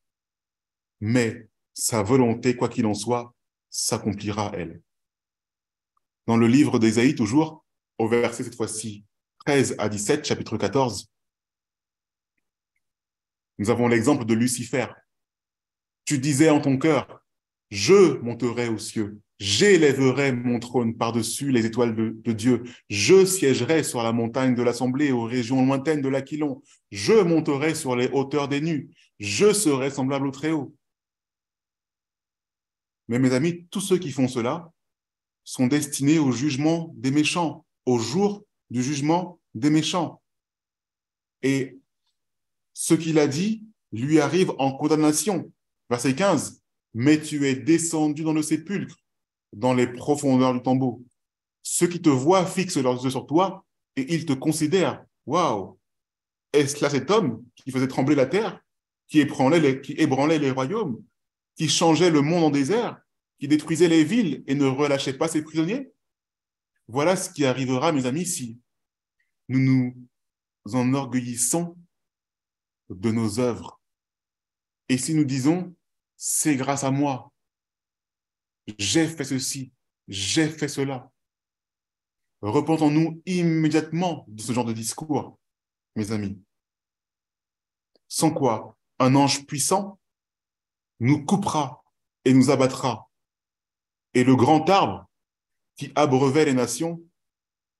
mais sa volonté, quoi qu'il en soit, s'accomplira, elle. Dans le livre d'Ésaïe, toujours, au verset cette fois-ci 13 à 17, chapitre 14, nous avons l'exemple de Lucifer. Tu disais en ton cœur, je monterai aux cieux, j'élèverai mon trône par-dessus les étoiles de Dieu, je siégerai sur la montagne de l'Assemblée, aux régions lointaines de l'Aquilon, je monterai sur les hauteurs des nues, je serai semblable au Très-Haut. Mais mes amis, tous ceux qui font cela sont destinés au jugement des méchants, au jour du jugement des méchants. Et ce qu'il a dit lui arrive en condamnation. Verset 15. Mais tu es descendu dans le sépulcre, dans les profondeurs du tombeau. Ceux qui te voient fixent leurs yeux sur toi et ils te considèrent. Waouh! Est-ce là cet homme qui faisait trembler la terre, qui ébranlait les royaumes, qui changeait le monde en désert, qui détruisait les villes et ne relâchait pas ses prisonniers? Voilà ce qui arrivera, mes amis, si nous nous enorgueillissons de nos œuvres. Et si nous disons, c'est grâce à moi, j'ai fait ceci, j'ai fait cela. Repentons-nous immédiatement de ce genre de discours, mes amis. Sans quoi, un ange puissant nous coupera et nous abattra. Et le grand arbre qui abreuvait les nations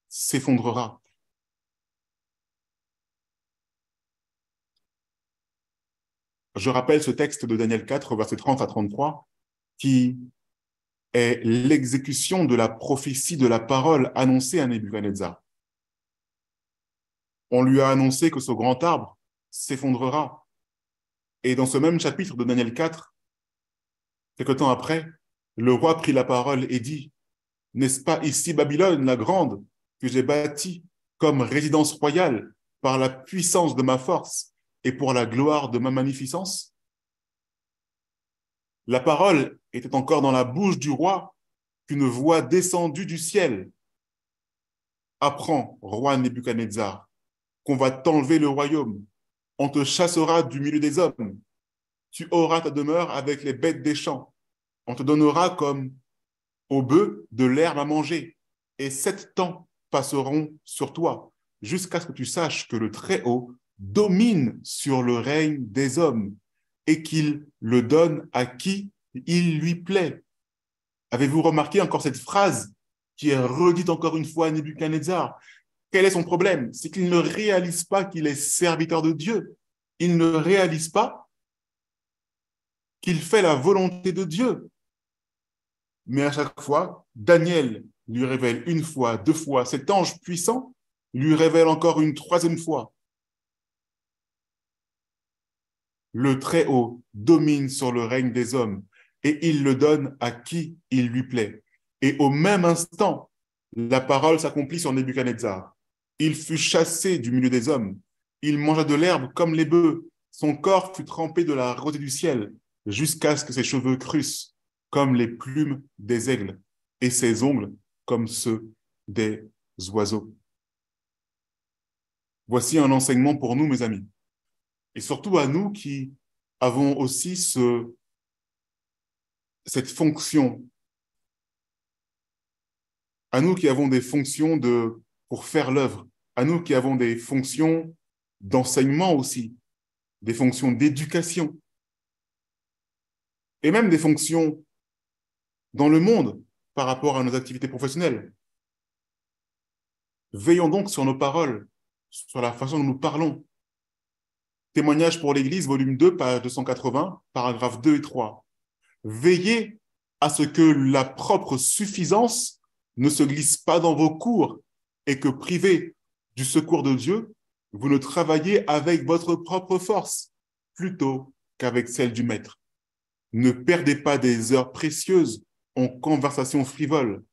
s'effondrera. Je rappelle ce texte de Daniel 4, versets 30 à 33, qui est l'exécution de la prophétie de la parole annoncée à Nebuchadnezzar. On lui a annoncé que ce grand arbre s'effondrera. Et dans ce même chapitre de Daniel 4, quelque temps après, le roi prit la parole et dit, « N'est-ce pas ici Babylone, la grande, que j'ai bâtie comme résidence royale par la puissance de ma force et pour la gloire de ma magnificence ?» La parole était encore dans la bouche du roi qu'une voix descendue du ciel. « Apprends, roi Nebuchadnezzar, qu'on va t'enlever le royaume. On te chassera du milieu des hommes. Tu auras ta demeure avec les bêtes des champs. On te donnera comme aux bœufs de l'herbe à manger. Et 7 ans passeront sur toi, jusqu'à ce que tu saches que le Très-Haut domine sur le règne des hommes et qu'il le donne à qui il lui plaît. » Avez-vous remarqué encore cette phrase qui est redite encore une fois à Nebuchadnezzar? Quel est son problème? C'est qu'il ne réalise pas qu'il est serviteur de Dieu. Il ne réalise pas qu'il fait la volonté de Dieu. Mais à chaque fois, Daniel lui révèle une fois, 2 fois, cet ange puissant lui révèle encore une 3e fois. Le Très-Haut domine sur le règne des hommes et il le donne à qui il lui plaît. Et au même instant, la parole s'accomplit sur Nebuchadnezzar. Il fut chassé du milieu des hommes. Il mangea de l'herbe comme les bœufs. Son corps fut trempé de la rosée du ciel jusqu'à ce que ses cheveux crussent comme les plumes des aigles et ses ongles comme ceux des oiseaux. Voici un enseignement pour nous, mes amis, et surtout à nous qui avons aussi cette fonction, à nous qui avons des fonctions pour faire l'œuvre, à nous qui avons des fonctions d'enseignement aussi, des fonctions d'éducation, et même des fonctions dans le monde par rapport à nos activités professionnelles. Veillons donc sur nos paroles, sur la façon dont nous parlons. Témoignage pour l'Église, volume 2, page 280, paragraphes 2 et 3. Veillez à ce que la propre suffisance ne se glisse pas dans vos cours et que, privés du secours de Dieu, vous ne travaillez avec votre propre force plutôt qu'avec celle du Maître. Ne perdez pas des heures précieuses en conversation frivole.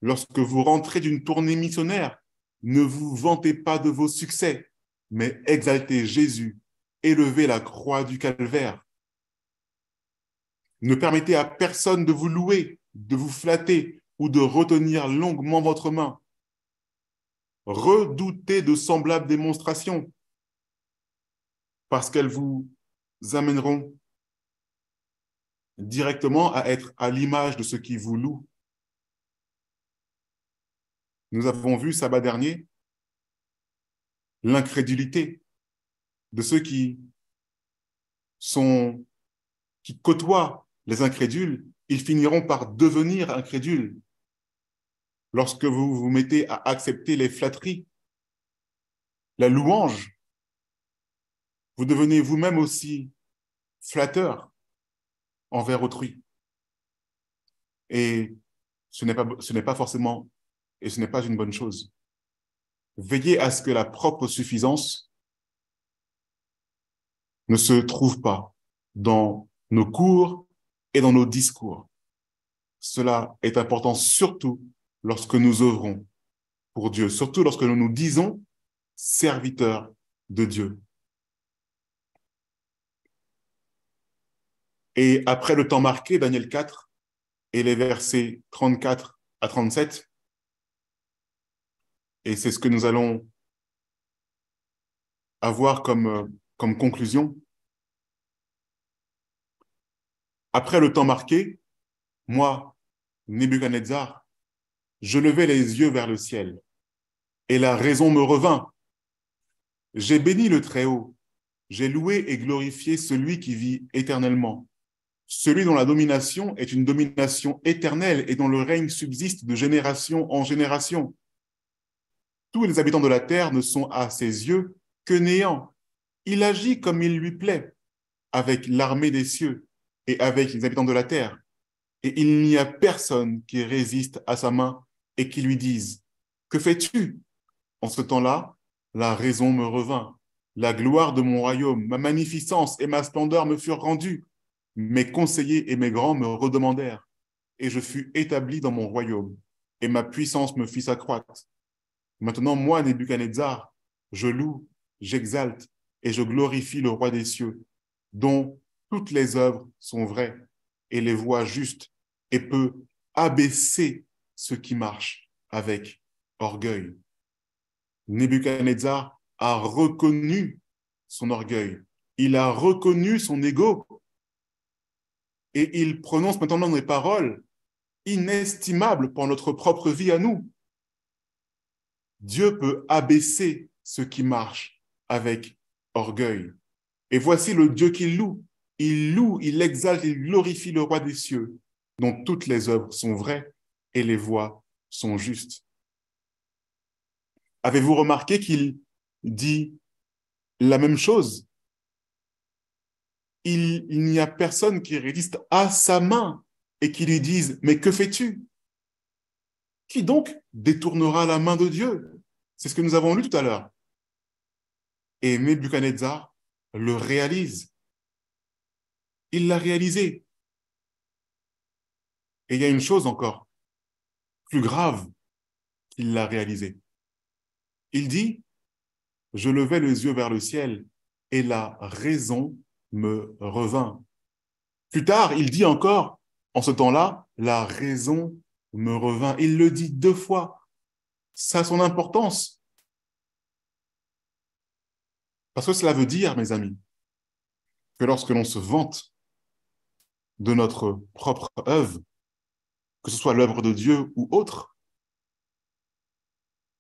Lorsque vous rentrez d'une tournée missionnaire, ne vous vantez pas de vos succès, mais exaltez Jésus, élevez la croix du calvaire. Ne permettez à personne de vous louer, de vous flatter ou de retenir longuement votre main. Redoutez de semblables démonstrations parce qu'elles vous amèneront directement à être à l'image de ceux qui vous louent. Nous avons vu sabbat dernier l'incrédulité de ceux qui côtoient les incrédules. Ils finiront par devenir incrédules lorsque vous vous mettez à accepter les flatteries, la louange. Vous devenez vous-même aussi flatteur envers autrui. Et ce n'est pas forcément, et ce n'est pas une bonne chose. Veillez à ce que la propre suffisance ne se trouve pas dans nos cours et dans nos discours. Cela est important surtout lorsque nous œuvrons pour Dieu, surtout lorsque nous nous disons serviteurs de Dieu. Et après le temps marqué, Daniel 4 et les versets 34 à 37, et c'est ce que nous allons avoir comme conclusion. Après le temps marqué, moi, Nebuchadnezzar, je levai les yeux vers le ciel, et la raison me revint. J'ai béni le Très-Haut, j'ai loué et glorifié celui qui vit éternellement, celui dont la domination est une domination éternelle et dont le règne subsiste de génération en génération. Tous les habitants de la terre ne sont à ses yeux que néant. Il agit comme il lui plaît, avec l'armée des cieux et avec les habitants de la terre. Et il n'y a personne qui résiste à sa main et qui lui dise « Que fais-tu » En ce temps-là, la raison me revint. La gloire de mon royaume, ma magnificence et ma splendeur me furent rendues. Mes conseillers et mes grands me redemandèrent, et je fus établi dans mon royaume, et ma puissance me fit s'accroître. Maintenant, moi, Nebuchadnezzar, je loue, j'exalte et je glorifie le roi des cieux, dont toutes les œuvres sont vraies et les voies justes, et peut abaisser ceux qui marchent avec orgueil. Nebuchadnezzar a reconnu son orgueil, il a reconnu son ego, et il prononce maintenant des paroles inestimables pour notre propre vie à nous. Dieu peut abaisser ceux qui marchent avec orgueil. Et voici le Dieu qu'il loue. Il loue, il exalte, il glorifie le roi des cieux, dont toutes les œuvres sont vraies et les voies sont justes. Avez-vous remarqué qu'il dit la même chose? Il n'y a personne qui résiste à sa main et qui lui dise « Mais que fais-tu » Qui donc détournera la main de Dieu? C'est ce que nous avons lu tout à l'heure. Et Nebuchadnezzar le réalise. Il l'a réalisé. Et il y a une chose encore plus grave qu'il l'a réalisé. Il dit « Je levai les yeux vers le ciel et la raison me revint. » Plus tard, il dit encore, en ce temps-là, la raison me revint. Il le dit 2 fois. Ça a son importance. Parce que cela veut dire, mes amis, que lorsque l'on se vante de notre propre œuvre, que ce soit l'œuvre de Dieu ou autre,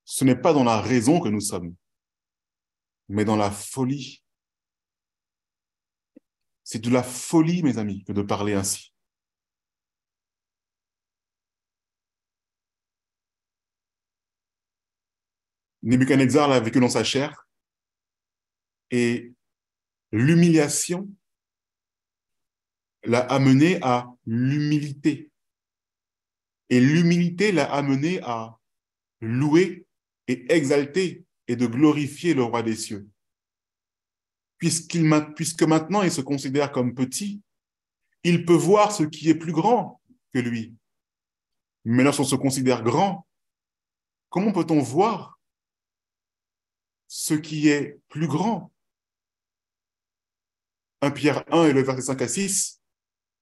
ce n'est pas dans la raison que nous sommes, mais dans la folie. C'est de la folie, mes amis, que de parler ainsi. Nebuchadnezzar l'a vécu dans sa chair et l'humiliation l'a amené à l'humilité. Et l'humilité l'a amené à louer et exalter et de glorifier le roi des cieux. Puisque maintenant il se considère comme petit, il peut voir ce qui est plus grand que lui. Mais lorsqu'on se considère grand, comment peut-on voir ce qui est plus grand? 1 Pierre 1 et le verset 5 à 6,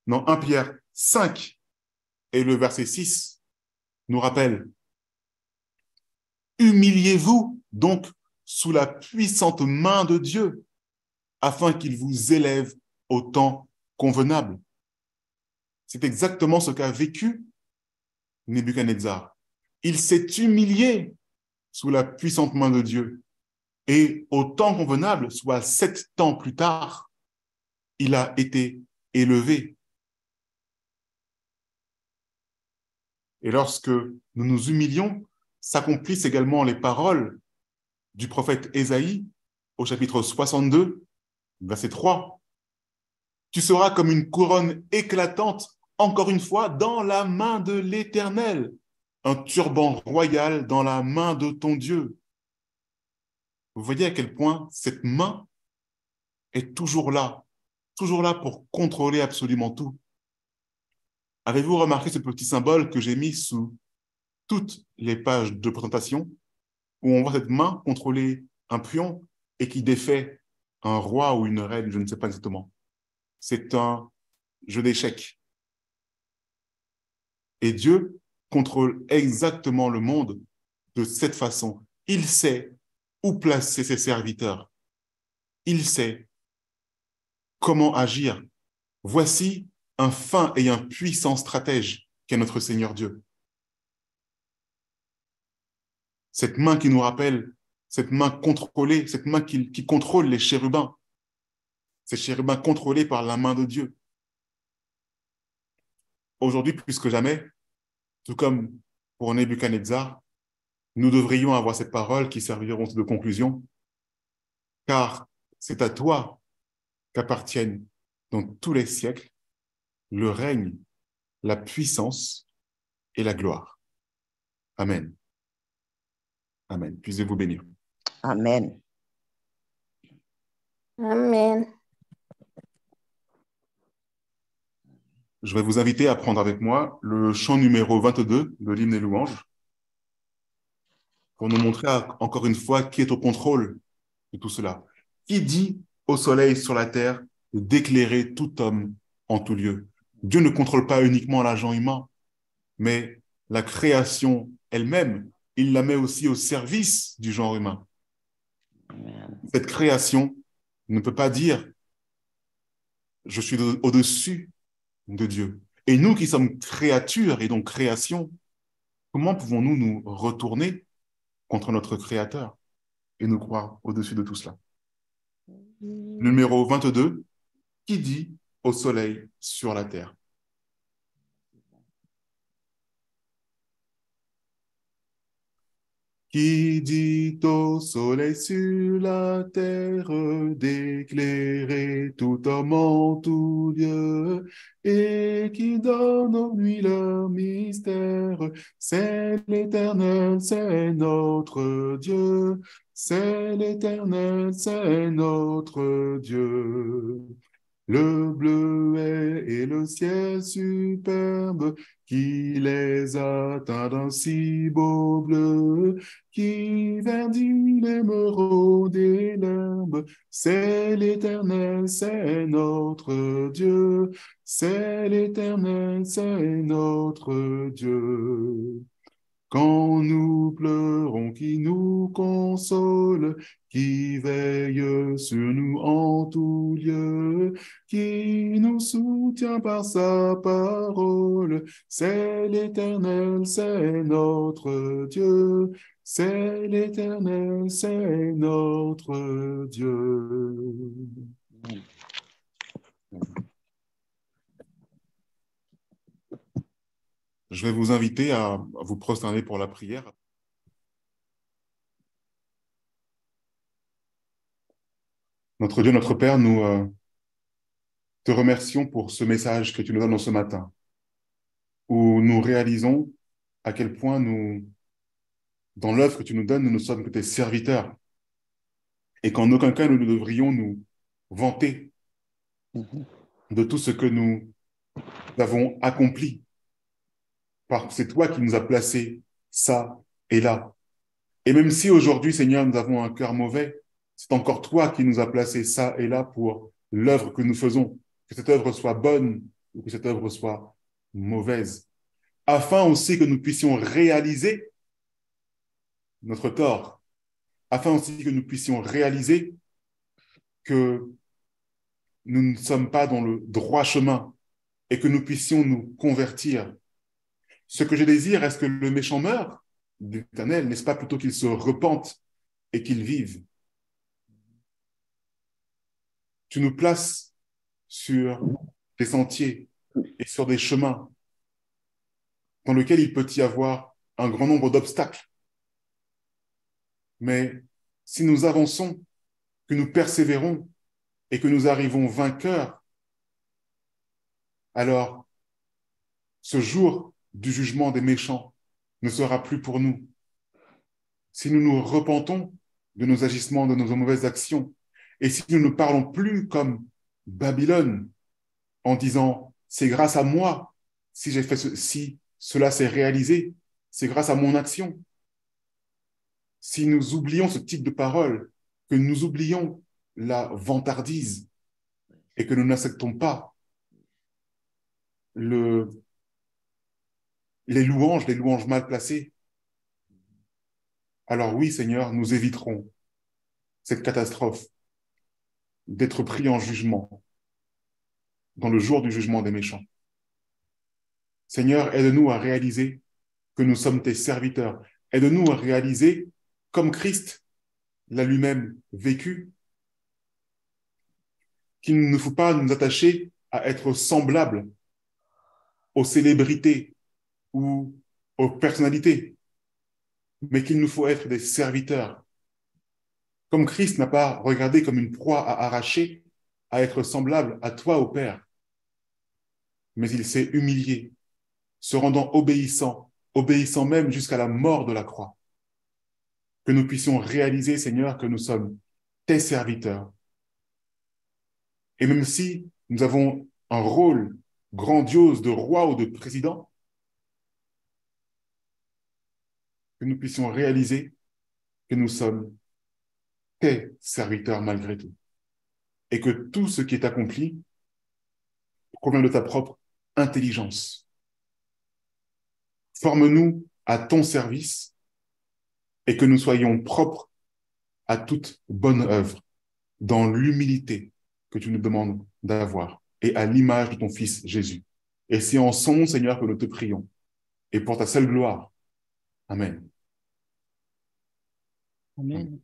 non, 1 Pierre 5 et le verset 6 nous rappelle « Humiliez-vous donc sous la puissante main de Dieu, afin qu'il vous élève au temps convenable. C'est exactement ce qu'a vécu Nebuchadnezzar. Il s'est humilié sous la puissante main de Dieu. Et au temps convenable, soit 7 ans plus tard, il a été élevé. Et lorsque nous nous humilions, s'accomplissent également les paroles du prophète Ésaïe au chapitre 62, verset 3. Tu seras comme une couronne éclatante, encore une fois, dans la main de l'Éternel, un turban royal dans la main de ton Dieu. Vous voyez à quel point cette main est toujours là pour contrôler absolument tout. Avez-vous remarqué ce petit symbole que j'ai mis sous toutes les pages de présentation, où on voit cette main contrôler un pion et qui défait un roi ou une reine, je ne sais pas exactement. C'est un jeu d'échecs. Et Dieu contrôle exactement le monde de cette façon. Il sait où placer ses serviteurs. Il sait comment agir. Voici un fin et un puissant stratège qu'est notre Seigneur Dieu. Cette main qui nous rappelle, cette main contrôlée, cette main qui contrôle les chérubins. Ces chérubins contrôlés par la main de Dieu. Aujourd'hui, plus que jamais, tout comme pour Nebuchadnezzar, nous devrions avoir ces paroles qui serviront de conclusion, car c'est à toi qu'appartiennent dans tous les siècles le règne, la puissance et la gloire. Amen. Amen. Puissez-vous bénir. Amen. Amen. Je vais vous inviter à prendre avec moi le chant numéro 22 de l'hymne et louanges pour nous montrer encore une fois qui est au contrôle de tout cela. Qui dit au soleil sur la terre d'éclairer tout homme en tout lieu. Dieu ne contrôle pas uniquement l'agent humain, mais la création elle-même, il la met aussi au service du genre humain. Amen. Cette création ne peut pas dire « je suis au-dessus de Dieu ». Et nous qui sommes créatures et donc création, comment pouvons-nous nous retourner contre notre Créateur et nous croire au-dessus de tout cela? Numéro 22, qui dit au soleil sur la terre? Qui dit au soleil sur la terre d'éclairer tout homme en tout lieu, et qui donne aux nuits leur mystère, c'est l'Éternel, c'est notre Dieu, c'est l'Éternel, c'est notre Dieu. Le bleuet et le ciel superbe qui les atteint d'un si beau bleu, qui verdit l'émeraude et l'herbe, c'est l'Éternel, c'est notre Dieu, c'est l'Éternel, c'est notre Dieu. Quand nous pleurons, qui nous console, qui veille sur nous en tout lieu, qui nous soutient par sa parole, c'est l'Éternel, c'est notre Dieu, c'est l'Éternel, c'est notre Dieu. Je vais vous inviter à vous prosterner pour la prière. Notre Dieu, notre Père, nous te remercions pour ce message que tu nous donnes ce matin, où nous réalisons à quel point nous, dans l'œuvre que tu nous donnes, nous ne sommes que tes serviteurs, et qu'en aucun cas nous ne devrions nous vanter de tout ce que nous avons accompli. Parce que c'est toi qui nous as placés ça et là. Et même si aujourd'hui, Seigneur, nous avons un cœur mauvais, c'est encore toi qui nous as placés ça et là pour l'œuvre que nous faisons, que cette œuvre soit bonne ou que cette œuvre soit mauvaise, afin aussi que nous puissions réaliser notre tort, afin aussi que nous puissions réaliser que nous ne sommes pas dans le droit chemin et que nous puissions nous convertir. Ce que je désire, est-ce que le méchant meure, dit l'Éternel, n'est-ce pas plutôt qu'il se repente et qu'il vive? Tu nous places sur des sentiers et sur des chemins dans lesquels il peut y avoir un grand nombre d'obstacles. Mais si nous avançons, que nous persévérons et que nous arrivons vainqueurs, alors ce jour du jugement des méchants ne sera plus pour nous. Si nous nous repentons de nos agissements, de nos mauvaises actions, et si nous ne parlons plus comme Babylone en disant « c'est grâce à moi si j'ai fait si cela s'est réalisé, c'est grâce à mon action ». Si nous oublions ce type de parole, que nous oublions la vantardise et que nous n'acceptons pas les louanges mal placées, alors oui, Seigneur, nous éviterons cette catastrophe d'être pris en jugement dans le jour du jugement des méchants. Seigneur, aide-nous à réaliser que nous sommes tes serviteurs. Aide-nous à réaliser, comme Christ l'a lui-même vécu, qu'il ne faut pas nous attacher à être semblables aux célébrités ou aux personnalités, mais qu'il nous faut être des serviteurs. Comme Christ n'a pas regardé comme une proie à arracher, à être semblable à toi, ô Père, mais il s'est humilié, se rendant obéissant même jusqu'à la mort de la croix. Que nous puissions réaliser, Seigneur, que nous sommes tes serviteurs. Et même si nous avons un rôle grandiose de roi ou de président, que nous puissions réaliser que nous sommes tes serviteurs malgré tout. Et que tout ce qui est accompli provient de ta propre intelligence. Forme-nous à ton service et que nous soyons propres à toute bonne œuvre dans l'humilité que tu nous demandes d'avoir et à l'image de ton Fils Jésus. Et c'est en son nom, Seigneur, que nous te prions et pour ta seule gloire. Amen. Amen.